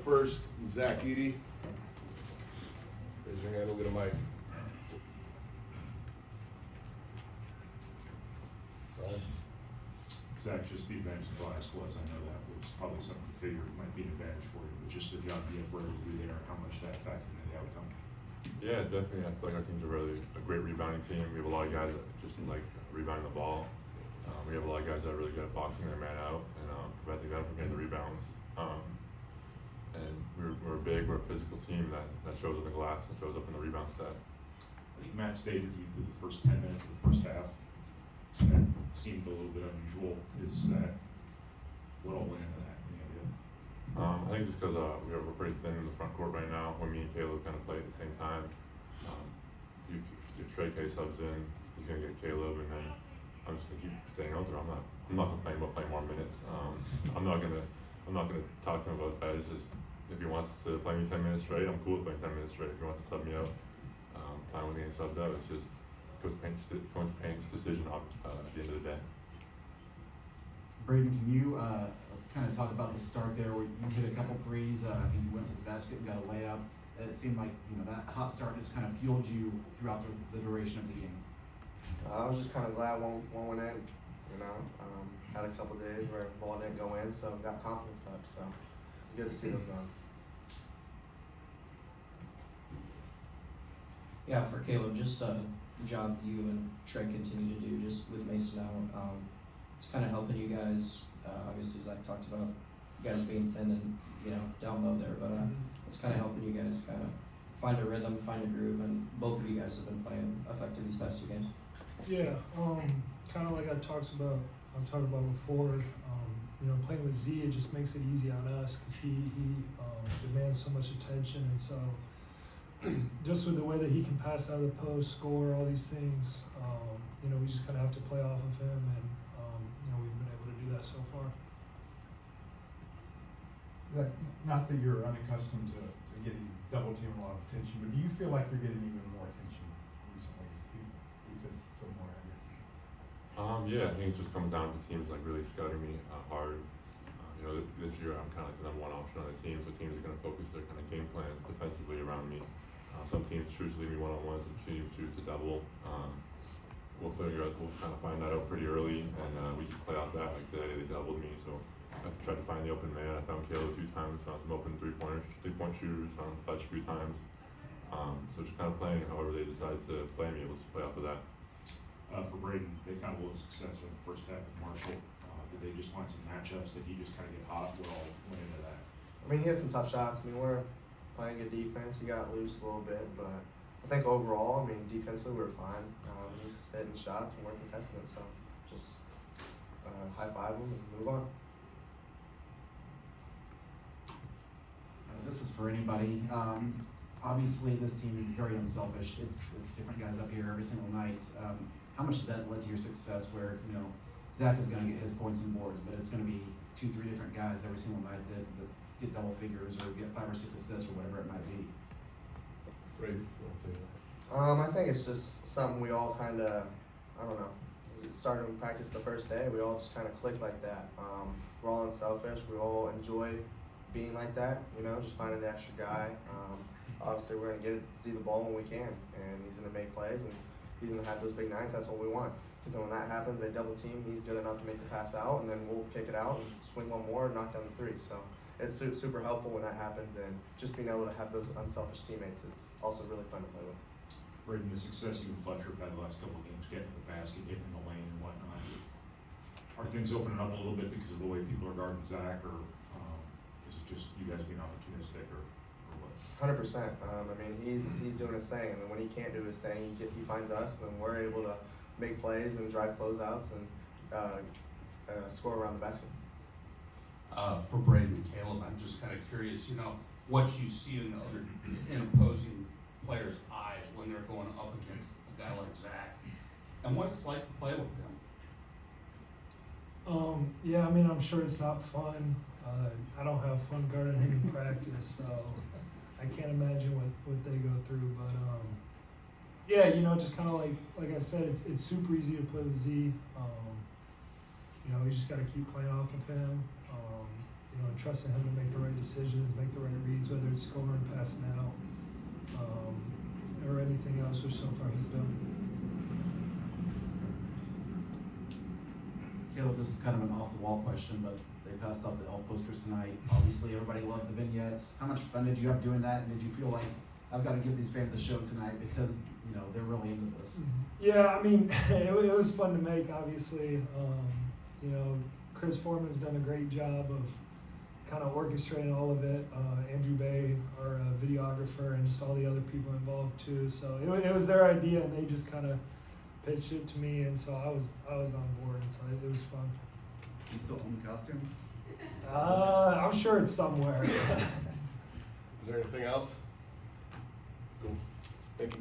Furst and Zach Edey. Raise your hand, we'll get a mic. Zach, just the advantage of glass was, I know that was probably something you figured might be an advantage for you, but just the job you have Braden to do there, how much that factored into the outcome? Yeah, definitely. I feel like our team's a great rebounding team. We have a lot of guys that just like rebounding the ball. We have a lot of guys that are really good at boxing their man out and preventing them from getting the rebounds. And we're a physical team that shows up in the glass and shows up in the rebound stat. I think Matt stayed with you through the first 10 minutes of the first half. That seemed a little bit unusual. Is that what all went into that? Any idea? I think just because we're pretty thin in the front court right now. When me and Caleb kind of play at the same time, if Trey K subs in, he's gonna get Caleb, and then I'm just gonna keep staying out there. I'm not complaining about playing more minutes. I'm not gonna talk to him about that. It's just if he wants to play me 10 minutes straight, I'm cool with playing 10 minutes straight. If he wants to sub me out, fine with getting subbed out. It's just Coach Payne's decision at the end of the day. Braden, can you kind of talk about the start there where you hit a couple threes? I think you went to the basket and got a layup. It seemed like that hot start just kind of fueled you throughout the duration of the game. I was just kind of glad one went in. Had a couple days where the ball didn't go in, so got confidence up. So it's good to see those run. Yeah, for Caleb, just the job you and Trey continue to do just with Mason out. It's kind of helping you guys. Obviously, Zach talked about you guys being thin and down low there, but it's kind of helping you guys kind of find a rhythm, find a groove, and both of you guys have been playing effective these past 2 games. Yeah, kind of like I've talked about before. Playing with Z, it just makes it easy on us because he demands so much attention, and so just with the way that he can pass out of the post, score, all these things, we just kind of have to play off of him, and we've been able to do that so far. Not that you're unaccustomed to getting double team a lot of attention, but do you feel like you're getting even more attention recently? Defense still more at you? Yeah, I think it just comes down to teams like really scouting me hard. This year I'm kind of like the number one option on the team, so teams are going to focus their kind of game plan defensively around me. Some teams choose to leave me one-on-one, some teams choose to double. We'll kind of find that out pretty early, and we just play off that. Like today, they doubled me, so I tried to find the open man. I found Caleb 2 times, found some open three-point shooters, found Fletch 3 times. So just kind of playing however they decide to play me, we'll just play off of that. For Braden, they found a little success in the first half with Marshall. Did they just find some matchups? Did he just kind of get hot? What all went into that? He had some tough shots. We're playing good defense. He got loose a little bit, but I think overall, defensively we were fine. He's hitting shots and we're contesting it, so just high five him and move on. This is for anybody. Obviously, this team is very unselfish. It's different guys up here every single night. How much has that led to your success where, Zach is going to get his points and boards, but it's going to be 2-3 different guys every single night that get double figures or get 5 or 6 assists or whatever it might be? Braden, I think it's just something we all kind of, started to practice the first day. We all just kind of clicked like that. We're all unselfish. We all enjoy being like that, just finding the extra guy. Obviously, we're going to get Z the ball when we can, and he's going to make plays, and he's going to have those big nights. That's what we want. Because then when that happens, they double team, he's good enough to make the pass out, and then we'll kick it out and swing one more and knock down the 3. So it's super helpful when that happens, and just being able to have those unselfish teammates, it's also really fun to play with. Braden, the success you and Fletcher have had the last couple of games, getting to the basket, getting in the lane and whatnot, are things opening up a little bit because of the way people are guarding Zach, or is it just you guys being opportunistic, or what? 100%. He's doing his thing, and then when he can't do his thing, he finds us, and then we're able to make plays and drive closeouts and score around the basket. For Braden and Caleb, I'm just kind of curious, what you see in opposing players' eyes when they're going up against a guy like Zach, and what it's like to play with them. Yeah, I'm sure it's not fun. I don't have fun guarding him in practice, so I can't imagine what they go through. But yeah, just kind of like I said, it's super easy to play with Z. You just got to keep playing off of him. Trusting him to make the right decisions, make the right with scoring, passing out, or anything else, which so far he's done. Caleb, this is kind of an off-the-wall question, but they passed out the elf posters tonight. Obviously, everybody loved the vignettes. How much fun did you have doing that? And did you feel like, I've got to give these fans a show tonight because, you know, they're really into this? Yeah, I mean, it was fun to make, obviously. You know, Chris Foreman's done a great job of kind of orchestrating all of it. Andrew Bay, our videographer, and just all the other people involved too. So it was their idea, and they just kind of pitched it to me, and so I was on board, and so it was fun. Do you still own the costume? I'm sure it's somewhere. Is there anything else? Cool. Thank you.